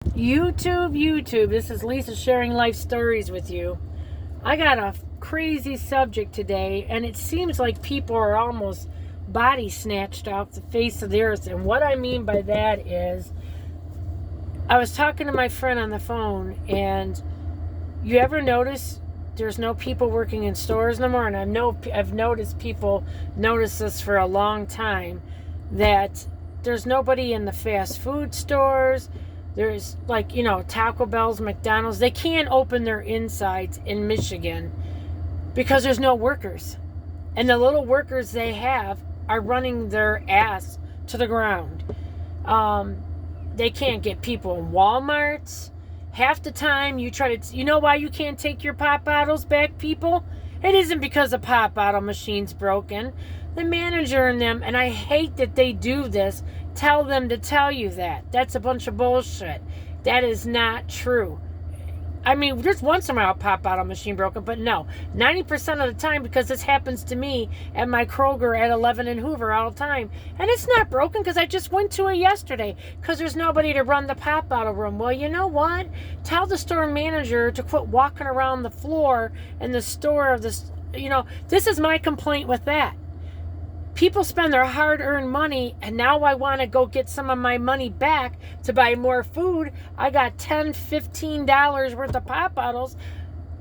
YouTube, this is Lisa sharing life stories with you. I got a crazy subject today, and it seems like people are almost body snatched off the face of the earth. And what I mean by that is, I was talking to my friend on the phone, and you ever notice there's no people working in stores no more? And I've noticed people notice this for a long time, that there's nobody in the fast food stores. There's Taco Bell's, McDonald's. They can't open their insides in Michigan because there's no workers. And the little workers they have are running their ass to the ground. They can't get people in Walmarts. Half the time you know why you can't take your pop bottles back, people? It isn't because the pop bottle machine's broken. The manager and them, and I hate that they do this, tell them to tell you that. That's a bunch of bullshit. That is not true. I mean, there's once in a while a pop bottle machine broken, but no. 90% of the time, because this happens to me at my Kroger at 11 and Hoover all the time. And it's not broken because I just went to it yesterday because there's nobody to run the pop bottle room. Well, you know what? Tell the store manager to quit walking around the floor in the store of this. This is my complaint with that. People spend their hard-earned money, and now I want to go get some of my money back to buy more food. I got $10, $15 worth of pop bottles.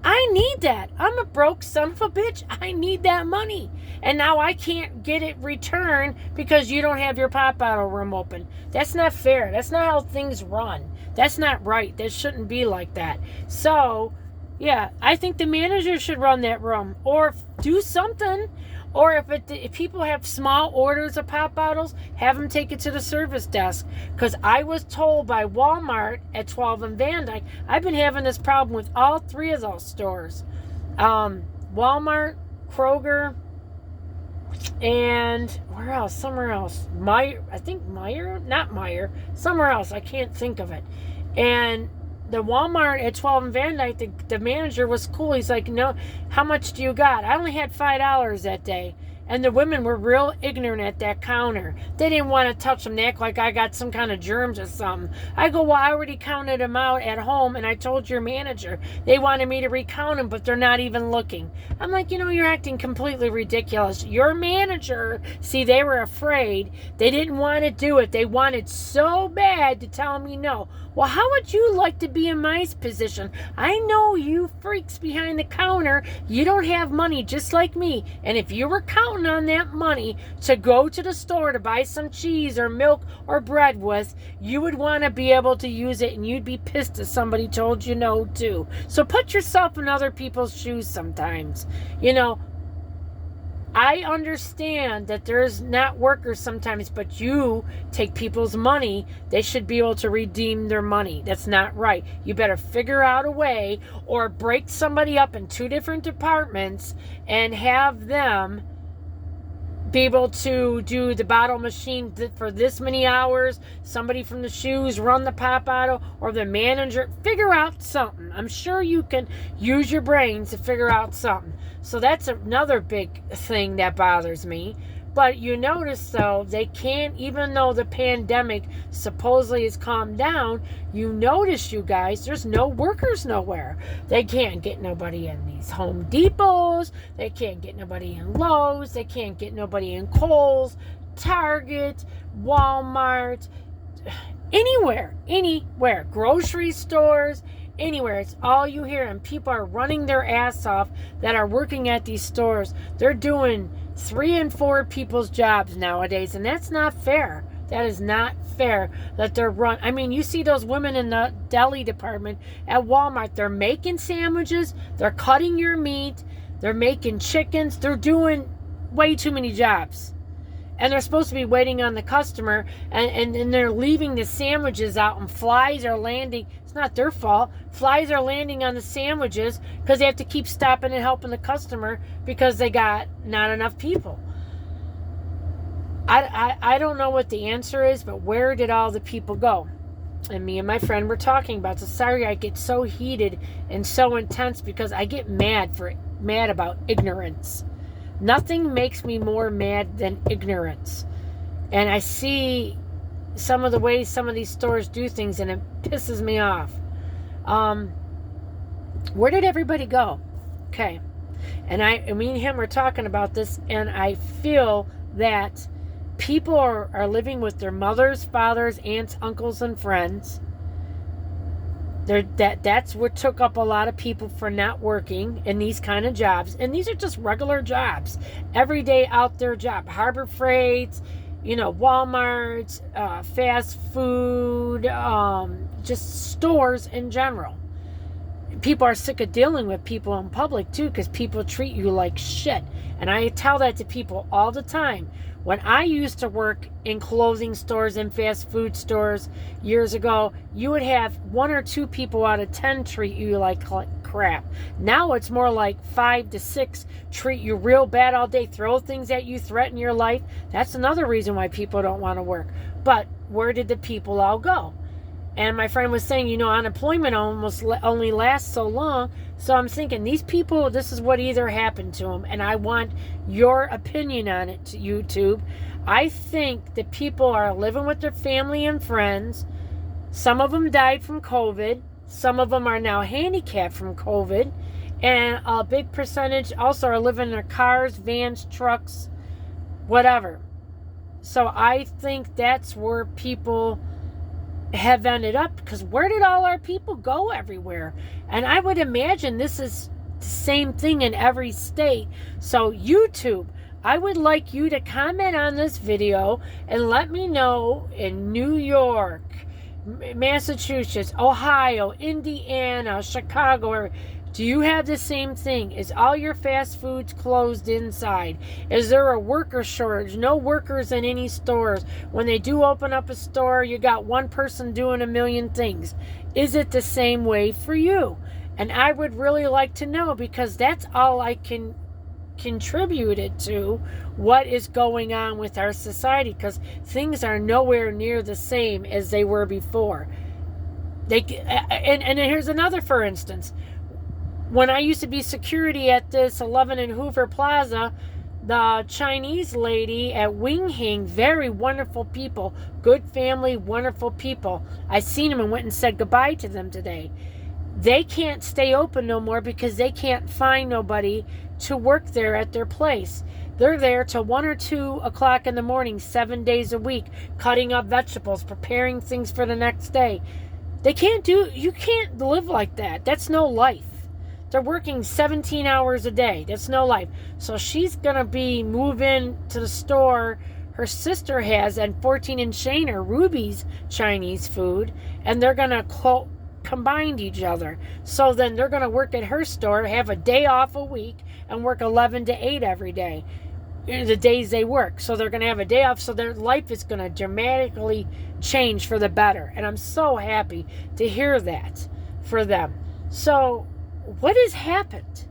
I need that. I'm a broke son of a bitch. I need that money. And now I can't get it returned because you don't have your pop bottle room open. That's not fair. That's not how things run. That's not right. That shouldn't be like that. So, yeah, I think the manager should run that room or do something. Or if people have small orders of pop bottles, have them take it to the service desk. Because I was told by Walmart at 12 and Van Dyke, I've been having this problem with all three of those stores. Walmart, Kroger, and where else? Somewhere else. Somewhere else. I can't think of it. And the Walmart at 12 and Van Dyke, the manager was cool. He's like, no, how much do you got? I only had $5 that day. And the women were real ignorant at that counter. They didn't want to touch them. They act like I got some kind of germs or something. I go, well, I already counted them out at home, and I told your manager. They wanted me to recount them, but they're not even looking. I'm like, you're acting completely ridiculous. Your manager, see, they were afraid. They didn't want to do it. They wanted so bad to tell me no. Well, how would you like to be in my position? I know you freaks behind the counter. You don't have money just like me. And if you were counting on that money to go to the store to buy some cheese or milk or bread with, you would want to be able to use it, and you'd be pissed if somebody told you no too. So put yourself in other people's shoes sometimes. I understand that there's not workers sometimes, but you take people's money. They should be able to redeem their money. That's not right. You better figure out a way, or break somebody up in two different departments and have them be able to do the bottle machine for this many hours. Somebody from the shoes run the pop bottle, or the manager. Figure out something. I'm sure you can use your brains to figure out something. So that's another big thing that bothers me. But you notice, though, they can't, even though the pandemic supposedly has calmed down, you notice, you guys, there's no workers nowhere. They can't get nobody in these Home Depots. They can't get nobody in Lowe's. They can't get nobody in Kohl's, Target, Walmart, anywhere, grocery stores, anywhere. It's all you hear, and people are running their ass off that are working at these stores. They're doing 3 and 4 people's jobs nowadays, and that's not fair. That is not fair that they're run. I mean, you see those women in the deli department at Walmart. They're making sandwiches. They're cutting your meat. They're making chickens. They're doing way too many jobs. And they're supposed to be waiting on the customer, and they're leaving the sandwiches out, and flies are landing. It's not their fault. Flies are landing on the sandwiches because they have to keep stopping and helping the customer because they got not enough people. I don't know what the answer is, but where did all the people go? And me and my friend were talking about. So sorry I get so heated and so intense because I get mad about ignorance. Nothing makes me more mad than ignorance. And I see some of the ways some of these stores do things, and it pisses me off. Where did everybody go? Okay. And me and him are talking about this, and I feel that people are living with their mothers, fathers, aunts, uncles, and friends. That's what took up a lot of people for not working in these kind of jobs. And these are just regular jobs. Everyday out there job. Harbor Freights, Walmarts, fast food, just stores in general. People are sick of dealing with people in public too, because people treat you like shit. And I tell that to people all the time. When I used to work in clothing stores and fast food stores years ago, you would have 1 or 2 people out of 10 treat you like crap. Now it's more like 5 to 6 treat you real bad all day, throw things at you, threaten your life. That's another reason why people don't want to work. But where did the people all go? And my friend was saying, unemployment only lasts so long. So I'm thinking, these people, this is what either happened to them. And I want your opinion on it, YouTube. I think that people are living with their family and friends. Some of them died from COVID. Some of them are now handicapped from COVID. And a big percentage also are living in their cars, vans, trucks, whatever. So I think that's where people have ended up, because where did all our people go everywhere? And I would imagine this is the same thing in every state. So YouTube, I would like you to comment on this video and let me know in New York, Massachusetts, Ohio, Indiana, Chicago, do you have the same thing? Is all your fast foods closed inside? Is there a worker shortage? No workers in any stores. When they do open up a store, you got one person doing a million things. Is it the same way for you? And I would really like to know, because that's all I can contribute it to what is going on with our society, because things are nowhere near the same as they were before. And here's another, for instance. When I used to be security at this 11 in Hoover Plaza, the Chinese lady at Wing Hing, very wonderful people, good family, wonderful people. I seen them and went and said goodbye to them today. They can't stay open no more because they can't find nobody to work there at their place. They're there till 1 or 2 o'clock in the morning, 7 days a week, cutting up vegetables, preparing things for the next day. You can't live like that. That's no life. They're working 17 hours a day. That's no life. So she's going to be moving to the store her sister has and 14 and Shana, Ruby's Chinese food, and they're going to combine each other. So then they're going to work at her store, have a day off a week, and work 11 to 8 every day, the days they work. So they're going to have a day off, so their life is going to dramatically change for the better. And I'm so happy to hear that for them. So what has happened?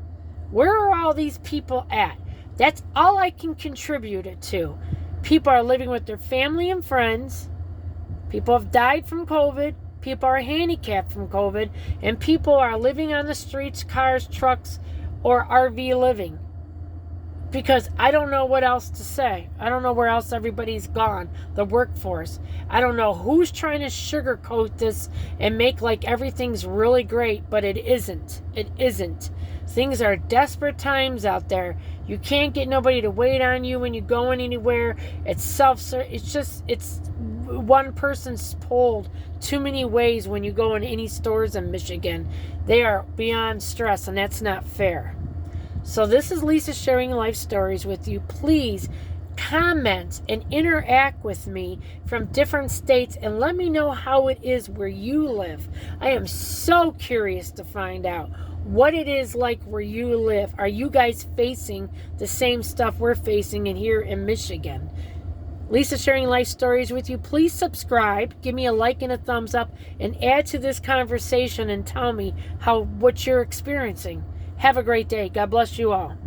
Where are all these people at? That's all I can contribute it to. People are living with their family and friends. People have died from COVID. People are handicapped from COVID. And people are living on the streets, cars, trucks, or RV living. Because I don't know what else to say. I don't know where else everybody's gone. The workforce. I don't know who's trying to sugarcoat this and make like everything's really great, but it isn't. It isn't. Things are desperate times out there. You can't get nobody to wait on you when you're going anywhere. It's it's one person's pulled too many ways when you go in any stores in Michigan. They are beyond stress, and that's not fair. So this is Lisa sharing life stories with you. Please comment and interact with me from different states and let me know how it is where you live. I am so curious to find out what it is like where you live. Are you guys facing the same stuff we're facing in here in Michigan? Lisa sharing life stories with you. Please subscribe, give me a like and a thumbs up, and add to this conversation and tell me what you're experiencing. Have a great day. God bless you all.